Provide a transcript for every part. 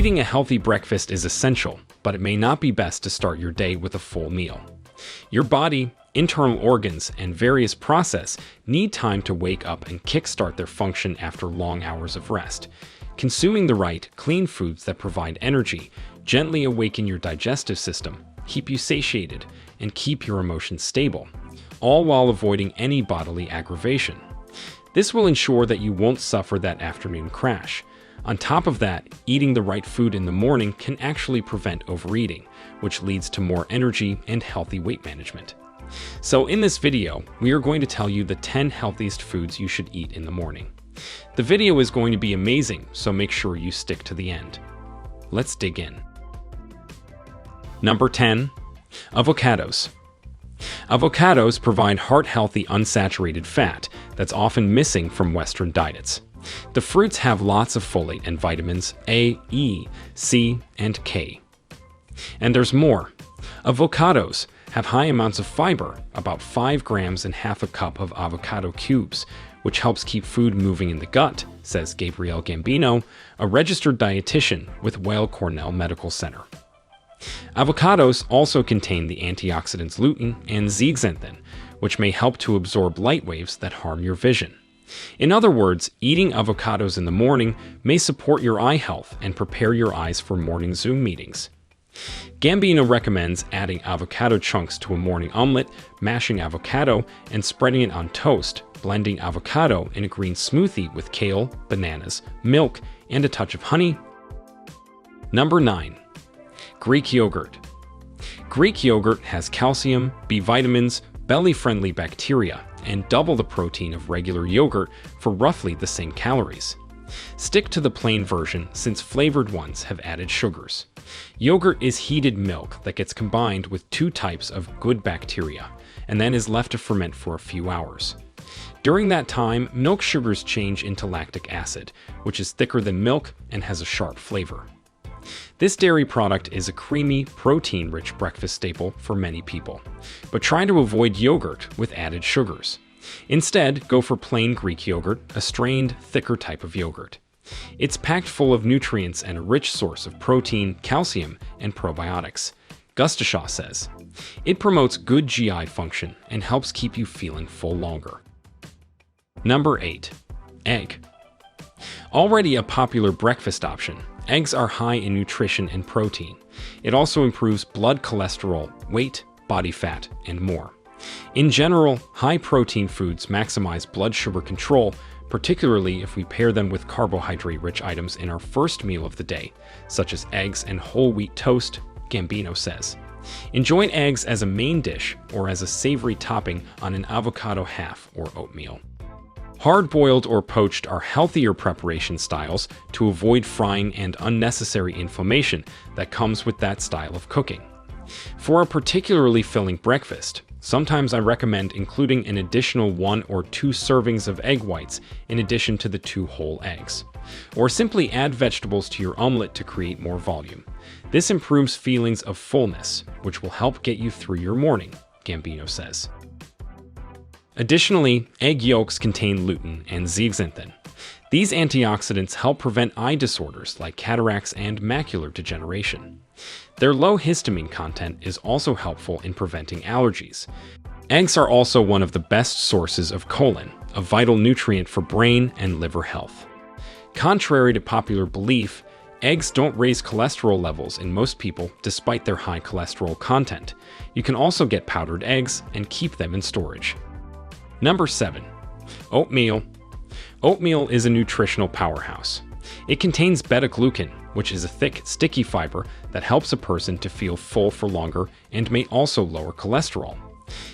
Eating a healthy breakfast is essential, but it may not be best to start your day with a full meal. Your body, internal organs, and various processes need time to wake up and kickstart their function after long hours of rest. Consuming the right, clean foods that provide energy gently awaken your digestive system, keep you satiated, and keep your emotions stable, all while avoiding any bodily aggravation. This will ensure that you won't suffer that afternoon crash. On top of that, eating the right food in the morning can actually prevent overeating, which leads to more energy and healthy weight management. So in this video, we are going to tell you the 10 healthiest foods you should eat in the morning. The video is going to be amazing, so make sure you stick to the end. Let's dig in. Number 10. Avocados. Avocados provide heart-healthy unsaturated fat that's often missing from Western diets. The fruits have lots of folate and vitamins A, E, C, and K. And there's more. Avocados have high amounts of fiber, about 5 grams in half a cup of avocado cubes, which helps keep food moving in the gut, says Gabrielle Gambino, a registered dietitian with Weill Cornell Medical Center. Avocados also contain the antioxidants lutein and zeaxanthin, which may help to absorb light waves that harm your vision. In other words, eating avocados in the morning may support your eye health and prepare your eyes for morning Zoom meetings. Gambino recommends adding avocado chunks to a morning omelet, mashing avocado, and spreading it on toast, blending avocado in a green smoothie with kale, bananas, milk, and a touch of honey. Number 9. Greek yogurt. Greek yogurt has calcium, B vitamins, belly-friendly bacteria, and double the protein of regular yogurt for roughly the same calories. Stick to the plain version since flavored ones have added sugars. Yogurt is heated milk that gets combined with 2 types of good bacteria and then is left to ferment for a few hours. During that time, milk sugars change into lactic acid, which is thicker than milk and has a sharp flavor. This dairy product is a creamy, protein-rich breakfast staple for many people, but try to avoid yogurt with added sugars. Instead, go for plain Greek yogurt, a strained, thicker type of yogurt. It's packed full of nutrients and a rich source of protein, calcium, and probiotics. Gustashaw says, it promotes good GI function and helps keep you feeling full longer. Number 8. Egg. Already a popular breakfast option, eggs are high in nutrition and protein. It also improves blood cholesterol, weight, body fat, and more. In general, high-protein foods maximize blood sugar control, particularly if we pair them with carbohydrate-rich items in our first meal of the day, such as eggs and whole wheat toast, Gambino says. Enjoy eggs as a main dish or as a savory topping on an avocado half or oatmeal. Hard-boiled or poached are healthier preparation styles to avoid frying and unnecessary inflammation that comes with that style of cooking. For a particularly filling breakfast, sometimes I recommend including an additional 1 or 2 servings of egg whites in addition to the 2 whole eggs. Or simply add vegetables to your omelet to create more volume. This improves feelings of fullness, which will help get you through your morning, Gambino says. Additionally, egg yolks contain lutein and zeaxanthin. These antioxidants help prevent eye disorders like cataracts and macular degeneration. Their low histamine content is also helpful in preventing allergies. Eggs are also one of the best sources of choline, a vital nutrient for brain and liver health. Contrary to popular belief, eggs don't raise cholesterol levels in most people despite their high cholesterol content. You can also get powdered eggs and keep them in storage. Number 7. Oatmeal. Oatmeal is a nutritional powerhouse. It contains beta-glucan, which is a thick, sticky fiber that helps a person to feel full for longer and may also lower cholesterol.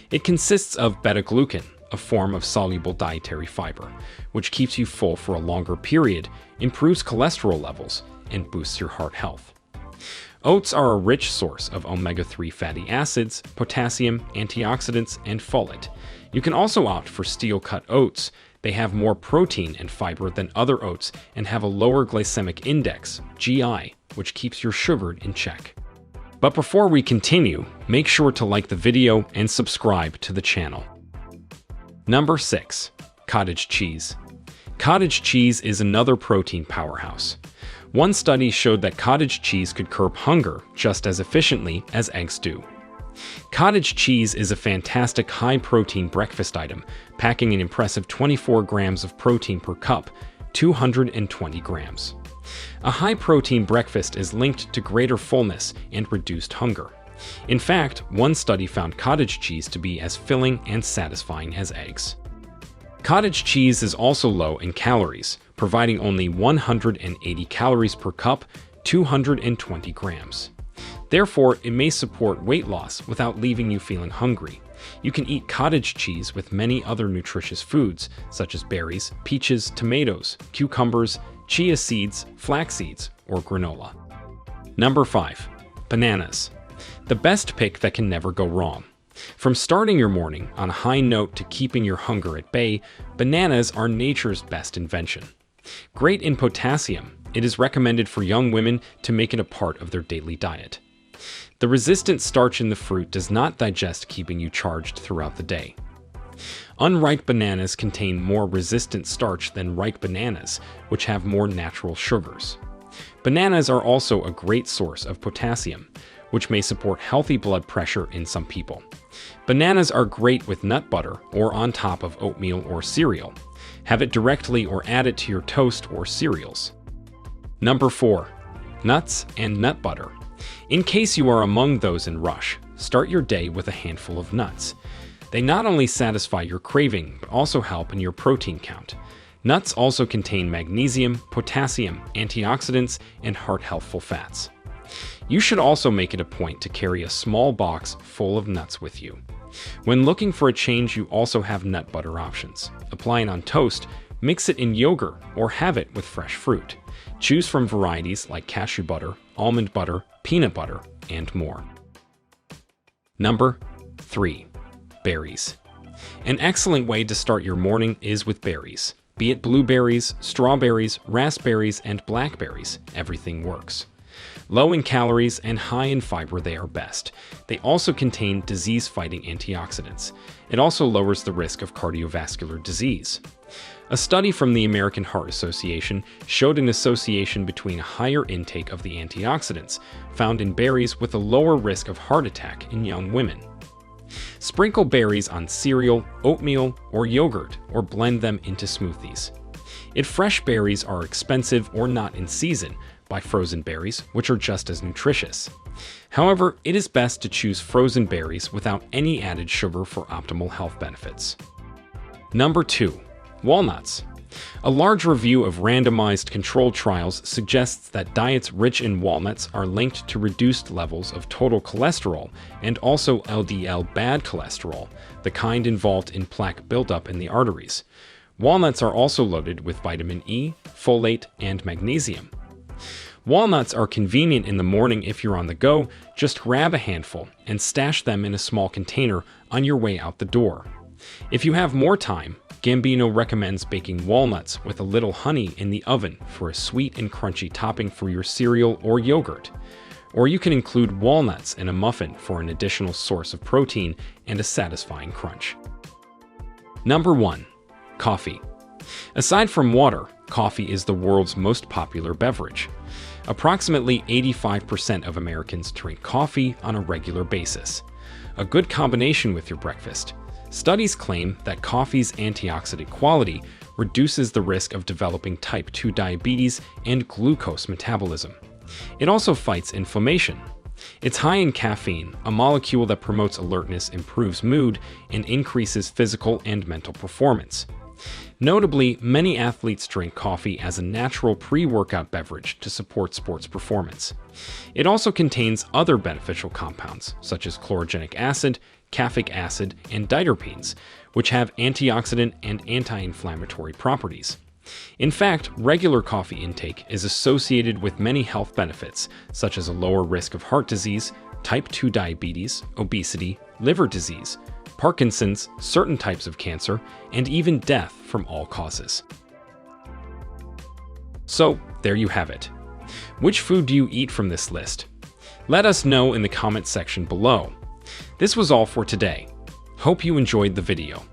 It consists of beta-glucan, a form of soluble dietary fiber, which keeps you full for a longer period, improves cholesterol levels, and boosts your heart health. Oats are a rich source of omega-3 fatty acids, potassium, antioxidants, and folate. You can also opt for steel-cut oats. They have more protein and fiber than other oats and have a lower glycemic index, GI, which keeps your sugar in check. But before we continue, make sure to like the video and subscribe to the channel. Number 6. Cottage cheese. Cottage cheese is another protein powerhouse. One study showed that cottage cheese could curb hunger just as efficiently as eggs do. Cottage cheese is a fantastic high-protein breakfast item, packing an impressive 24 grams of protein per cup, 220 grams. A high-protein breakfast is linked to greater fullness and reduced hunger. In fact, one study found cottage cheese to be as filling and satisfying as eggs. Cottage cheese is also low in calories, providing only 180 calories per cup, 220 grams. Therefore, it may support weight loss without leaving you feeling hungry. You can eat cottage cheese with many other nutritious foods, such as berries, peaches, tomatoes, cucumbers, chia seeds, flax seeds, or granola. Number 5. Bananas. The best pick that can never go wrong. From starting your morning on a high note to keeping your hunger at bay, bananas are nature's best invention. Great in potassium, it is recommended for young women to make it a part of their daily diet. The resistant starch in the fruit does not digest, keeping you charged throughout the day. Unripe bananas contain more resistant starch than ripe bananas, which have more natural sugars. Bananas are also a great source of potassium, which may support healthy blood pressure in some people. Bananas are great with nut butter or on top of oatmeal or cereal. Have it directly or add it to your toast or cereals. Number 4. Nuts and nut butter. In case you are among those in rush, start your day with a handful of nuts. They not only satisfy your craving, but also help in your protein count. Nuts also contain magnesium, potassium, antioxidants, and heart-healthful fats. You should also make it a point to carry a small box full of nuts with you. When looking for a change, you also have nut butter options. Apply it on toast, mix it in yogurt, or have it with fresh fruit. Choose from varieties like cashew butter, almond butter, peanut butter, and more. Number 3. Berries. An excellent way to start your morning is with berries. Be it blueberries, strawberries, raspberries, and blackberries, everything works. Low in calories and high in fiber, they are best. They also contain disease-fighting antioxidants. It also lowers the risk of cardiovascular disease. A study from the American Heart Association showed an association between a higher intake of the antioxidants found in berries with a lower risk of heart attack in young women. Sprinkle berries on cereal, oatmeal, or yogurt, or blend them into smoothies. If fresh berries are expensive or not in season, buy frozen berries, which are just as nutritious. However, it is best to choose frozen berries without any added sugar for optimal health benefits. Number 2. Walnuts. A large review of randomized controlled trials suggests that diets rich in walnuts are linked to reduced levels of total cholesterol and also LDL bad cholesterol, the kind involved in plaque buildup in the arteries. Walnuts are also loaded with vitamin E, folate, and magnesium. Walnuts are convenient in the morning if you're on the go. Just grab a handful and stash them in a small container on your way out the door. If you have more time, Gambino recommends baking walnuts with a little honey in the oven for a sweet and crunchy topping for your cereal or yogurt. Or you can include walnuts in a muffin for an additional source of protein and a satisfying crunch. Number 1. Coffee. Aside from water, coffee is the world's most popular beverage. Approximately 85% of Americans drink coffee on a regular basis. A good combination with your breakfast. Studies claim that coffee's antioxidant quality reduces the risk of developing type 2 diabetes and glucose metabolism. It also fights inflammation. It's high in caffeine, a molecule that promotes alertness, improves mood, and increases physical and mental performance. Notably, many athletes drink coffee as a natural pre-workout beverage to support sports performance. It also contains other beneficial compounds, such as chlorogenic acid, caffeic acid, and diterpenes, which have antioxidant and anti-inflammatory properties. In fact, regular coffee intake is associated with many health benefits, such as a lower risk of heart disease, type 2 diabetes, obesity, liver disease, Parkinson's, certain types of cancer, and even death from all causes. So, there you have it. Which food do you eat from this list? Let us know in the comment section below. This was all for today. Hope you enjoyed the video.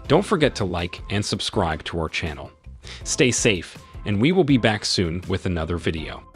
Don't forget to like and subscribe to our channel. Stay safe and we will be back soon with another video.